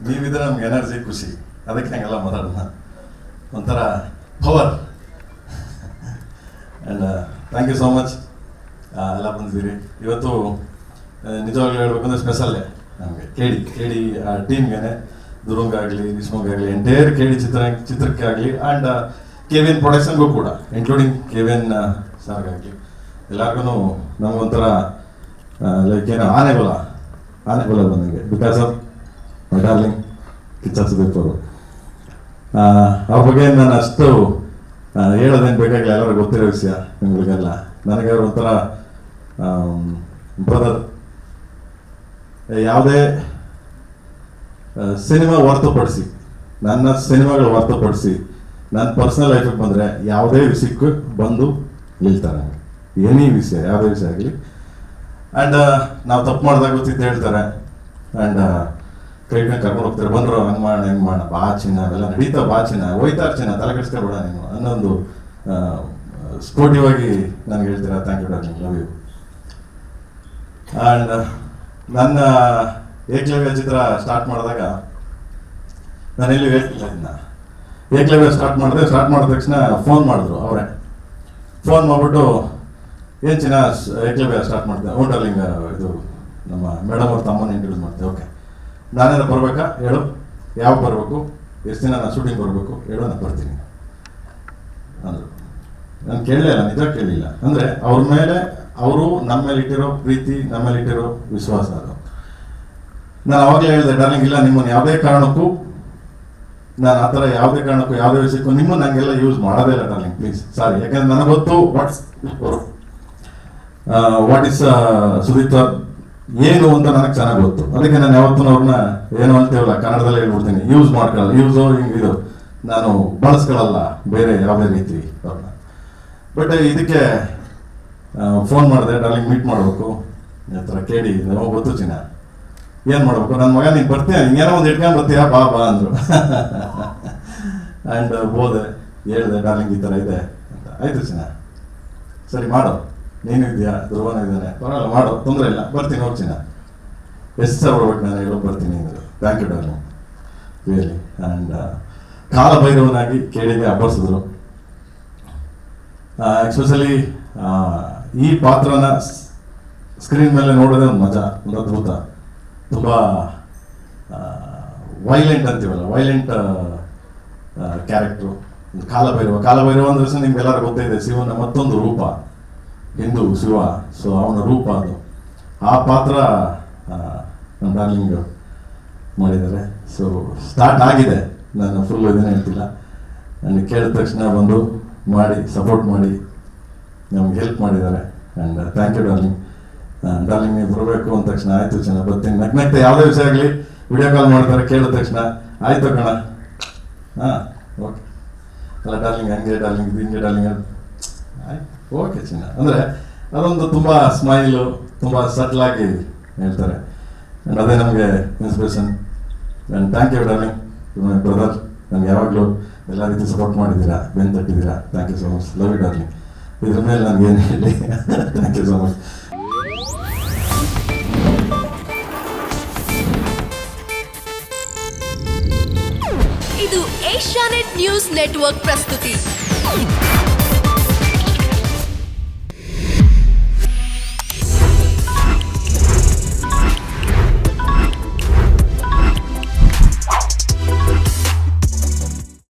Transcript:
ನೀವಿದ್ರೆ ನಮ್ಗೆ ಎನರ್ಜಿ ಖುಷಿ, ಅದಕ್ಕೆ ಹಂಗೆಲ್ಲ ಮಾತಾಡೋಣ, ಒಂಥರ power. And thank you so much ಎಲ್ಲ ಬಂದಿದ್ದೀರಿ ಇವತ್ತು. ನಿಜವಾಗ್ಲೂ ಹೇಳ್ಬೇಕಂದ್ರೆ ಸ್ಪೆಷಲ್ಲೇ ನಮಗೆ ಕೇಳಿ ಟೀಮ್ಗೆ, ದುರಂಗಾಗಲಿ, ವಿಷ್ಣುಗಾಗಲಿ, ಎಂಟೈರ್ ಕೇಳಿ ಚಿತ್ರಕ್ಕಾಗಲಿ, ಆ್ಯಂಡ್ KVN ಪ್ರೊಡಕ್ಷನ್ಗೂ ಕೂಡ, ಇನ್ಕ್ಲೂಡಿಂಗ್ KVN ಸರ್ಗಾಗಲಿ, ಎಲ್ಲರಿಗೂ ನಮಗೊಂಥರ ಲೈಕ್ ಏನೋ ಆನೆಗೊಲ ಬಂದಂಗೆ, because of my darling Kichcha Sudeep ಅವರು. ಅವ್ರ ಬಗ್ಗೆ ನಾನು ಅಷ್ಟು ಹೇಳೋದೇನು ಬೇಕಾಗಿಲ್ಲ, ಎಲ್ಲರೂ ಗೊತ್ತಿರೋ ವಿಷಯ ನಿಮಗೆಲ್ಲ. ನನಗೆ ಅವರು ಒಂಥರ ಬ್ರದರ್. ಯಾವುದೇ ಸಿನಿಮಾ ಹೊರತುಪಡಿಸಿ, ನನ್ನ ಸಿನಿಮಾಗಳು ಹೊರತುಪಡಿಸಿ ನನ್ನ ಪರ್ಸನಲ್ ಲೈಫಿಗೆ ಬಂದರೆ ಯಾವುದೇ ವಿಷಯಕ್ಕೂ ಬಂದು ನಿಲ್ತಾರೆ, ಎನಿ ವಿಷಯ, ಯಾವುದೇ ವಿಷಯ ಆಗಲಿ. ಆ್ಯಂಡ್ ನಾವು ತಪ್ಪು ಮಾಡಿದಾಗ ಗೊತ್ತಿದ್ದು ಹೇಳ್ತಾರೆ, ಆ್ಯಂಡ್ ಕೈ ಕರ್ಕೊಂಡು ಹೋಗ್ತಾರೆ, ಬಂದರು ಹಂಗೆ ಮಾಡೋಣ ಹೆಂಗೆ ಮಾಡೋಣ, ಬಾ ಚಿನ್ನ, ಅವೆಲ್ಲ ನಡೀತಾ, ಬಾ ಚಿನ್ನ, ಹೋಯ್ತಾರ ಚಿನ್ನ, ತಲೆ ಕೆಡಿಸ್ಕೊಬೇಡ ನೀನು ಅನ್ನೊಂದು ಸ್ಪೋರ್ಟಿವ್ ಆಗಿ ನನಗೆ ಹೇಳ್ತೀರಾ. Thank you darling, love you. And ನನ್ನ ಏಕಲವ್ಯ ಚಿತ್ರ ಸ್ಟಾರ್ಟ್ ಮಾಡಿದಾಗ ನಾನು ಎಲ್ಲಿ ಹೇಳ್ತಿಲ್ಲ ಇದನ್ನ. ಏಕಲವ್ಯ ಸ್ಟಾರ್ಟ್ ಮಾಡಿದ ತಕ್ಷಣ ಫೋನ್ ಮಾಡಿದ್ರು ಅವರೇ. ಫೋನ್ ಮಾಡಿಬಿಟ್ಟು ಏನು ಚಿನ್ನ ಏಕಲವ್ಯ ಸ್ಟಾರ್ಟ್ ಮಾಡ್ದೆ, ಡಾರ್ಲಿಂಗ್ ಇದು ನಮ್ಮ ಮೇಡಮ್ ಅವ್ರ ತಮ್ಮನ ಇಂಟ್ರೊಡ್ಯೂಸ್ ಮಾಡ್ತೆ. ಓಕೆ, ನಾನೇನ ಬರಬೇಕಾ ಹೇಳು, ಯಾವಾಗ ಬರಬೇಕು, ಎಷ್ಟು ದಿನ ನಾನು ಶೂಟಿಂಗ್ ಬರಬೇಕು ಹೇಳು, ನಾನು ಬರ್ತೀನಿ ಅಂದರು. ನಾನು ಕೇಳಲಿಲ್ಲ, ನಿಜ ಕೇಳಲಿಲ್ಲ. ಅಂದರೆ ಅವ್ರ ಮೇಲೆ, ಅವರು ನಮ್ಮ ಮೇಲೆ ಇಟ್ಟಿರೋ ಪ್ರೀತಿ, ನಮ್ಮ ಮೇಲೆ ಇಟ್ಟಿರೋ ವಿಶ್ವಾಸ ಅದು. ನಾನು ಅವಾಗಲೇ ಹೇಳಿದೆ, ಡಾರ್ಲಿಂಗ್ ಇಲ್ಲ, ನಿಮ್ಮನ್ನು ಯಾವುದೇ ಕಾರಣಕ್ಕೂ ನಾನು ಆ ಥರ ಯಾವುದೇ ಕಾರಣಕ್ಕೂ ಯಾವುದೇ ವಿಷಯಕ್ಕೂ ನಿಮ್ಮನ್ನು ನನಗೆಲ್ಲ ಯೂಸ್ ಮಾಡೋದೇ ಇಲ್ಲ ಡಾರ್ಲಿಂಗ್, ಪ್ಲೀಸ್, ಸಾರಿ. ಯಾಕಂದ್ರೆ ನನಗೆ ಗೊತ್ತು ವಾಟ್ ಇಸ್ ಸುದೀಪ್ ಏನು ಅಂತ ನನಗೆ ಚೆನ್ನಾಗಿ ಗೊತ್ತು. ಅದಕ್ಕೆ ನಾನು ಯಾವತ್ತೂ ಅವ್ರನ್ನ ಏನು ಅಂತೀವಲ್ಲ ಕನ್ನಡದಲ್ಲೇ ಹೇಳ್ಬಿಡ್ತೀನಿ, ಯೂಸ್ ಮಾಡ್ಕೊಳ್ಳಲ್ಲ, ಇದು ನಾನು ಬಳಸ್ಕೊಳ್ಳಲ್ಲ ಬೇರೆ ಯಾವುದೇ ರೀತಿ ಅವ್ರನ್ನ. ಬಟ್ ಇದಕ್ಕೆ ಫೋನ್ ಮಾಡಿದೆ, ಡಾರ್ಲಿಂಗ್ ಮೀಟ್ ಮಾಡಬೇಕು ಆ ಥರ ಕೇಳಿ, ನಮಗೆ ಗೊತ್ತು ಚಿನ್ನ, ಏನು ಮಾಡಬೇಕು, ನನ್ನ ಮಗ ನೀನು ಬರ್ತೀಯ, ಹಿಂಗೇನೋ ಒಂದು ಇಟ್ಕೊಂಡು ಬರ್ತೀಯಾ, ಬಾ ಅಂದರು. ಆ್ಯಂಡ್ ಹೋದೆ, ಹೇಳಿದೆ, ಡಾರ್ಲಿಂಗ್ ಈ ಥರ ಇದೆ ಅಂತ. ಆಯಿತು ಚಿನ್ನ, ಸರಿ ಮಾಡು, ನೀನು ಇದೆಯಾ, ಧ್ರುವನ ಇದ್ದಾನೆ, ಪರವಾಗಿಲ್ಲ ಮಾಡು, ತೊಂದರೆ ಇಲ್ಲ, ಬರ್ತೀನಿ, ಹೋಗಿ ಚಿನ್ನ, ಎಷ್ಟು ಸಾವಿರ ಬರ್ಬೇಕು ನಾನು ಹೇಳೋ ಬರ್ತೀನಿ ಅಂದರು. Thank you darling, really. And ಕಾಲಭೈರವನಾಗಿ ಕೇಳಿಗೆ ಅಬ್ಬರಿಸಿದ್ರು. ಎಕ್ಸ್ಪೆಷಲಿ ಈ ಪಾತ್ರನ ಸ್ಕ್ರೀನ್ ಮೇಲೆ ನೋಡೋದೇ ಒಂದು ಮಜಾ, ಒಂದು ಅದ್ಭುತ. ತುಂಬ ವೈಲೆಂಟ್ ಅಂತೀವಲ್ಲ, ವೈಲೆಂಟ್ ಕ್ಯಾರೆಕ್ಟ್ರು. ಕಾಲಭೈರವ ಅಂದ್ರೆ ನಿಮ್ಗೆಲ್ಲರೂ ಗೊತ್ತೇ ಇದೆ, ಶಿವನ ಮತ್ತೊಂದು ರೂಪ, ಹಿಂದೂ ಶಿವ. ಸೊ ಅವನ ರೂಪ ಅದು. ಆ ಪಾತ್ರ ನಮ್ಮ ಡಾರ್ಲಿಂಗ್ ಮಾಡಿದ್ದಾರೆ. ಸೊ ಸ್ಟಾರ್ಟ್ ಆಗಿದೆ, ನಾನು ಫುಲ್ ಇದನ್ನೇ ಹೇಳ್ತಿಲ್ಲ. ನನಗೆ ಕೇಳಿದ ತಕ್ಷಣ ಬಂದು ಮಾಡಿ ಸಪೋರ್ಟ್ ಮಾಡಿ ನಮ್ಗೆ ಹೆಲ್ಪ್ ಮಾಡಿದ್ದಾರೆ. And thank you darling. Darling ನೀವು ಬರಬೇಕು ಅಂದ ತಕ್ಷಣ ಆಯಿತು ಚೆನ್ನಾಗಿ ಬರ್ತೀನಿ, ನಗ್ನಗ್ತೆ ಯಾವುದೇ ವಿಷಯ ಆಗಲಿ ವಿಡಿಯೋ ಕಾಲ್ ಮಾಡ್ತಾರೆ, ಕೇಳಿದ ತಕ್ಷಣ ಆಯಿತು ಕಣ, ಹಾಂ ಓಕೆ ಅಲ್ಲ ಡಾರ್ಲಿಂಗ್ ಹಂಗೆ ಡಾರ್ಲಿಂಗ್ ಇದು ಹಿಂಗೆ ಡಾರ್ಲಿಂಗ್ ಆಯ್ತು ಓಕೆ ಚಿನ್ನ. ಅಂದರೆ ಅದೊಂದು ತುಂಬ ಸ್ಮೈಲು, ತುಂಬ ಸಟ್ಲಾಗಿ ಹೇಳ್ತಾರೆ. ಆ್ಯಂಡ್ ಅದೇ ನಮಗೆ inspiration. And thank you darling, my brother. ನನಗೆ ಯಾವಾಗಲೂ ಎಲ್ಲ ರೀತಿ ಸಪೋರ್ಟ್ ಮಾಡಿದ್ದೀರಾ, ಬೆನ್ನು ತಟ್ಟಿದ್ದೀರಾ. Thank you so much, love you darling. ಇದ್ರ ಮೇಲೆ ನನಗೇನು ಹೇಳಿ, ಥ್ಯಾಂಕ್ ಯು ಸೊ ಮಚ್. ಇದು ಏಷ್ಯಾನೆಟ್ ನ್ಯೂಸ್ ನೆಟ್ವರ್ಕ್ ಪ್ರಸ್ತುತಿ.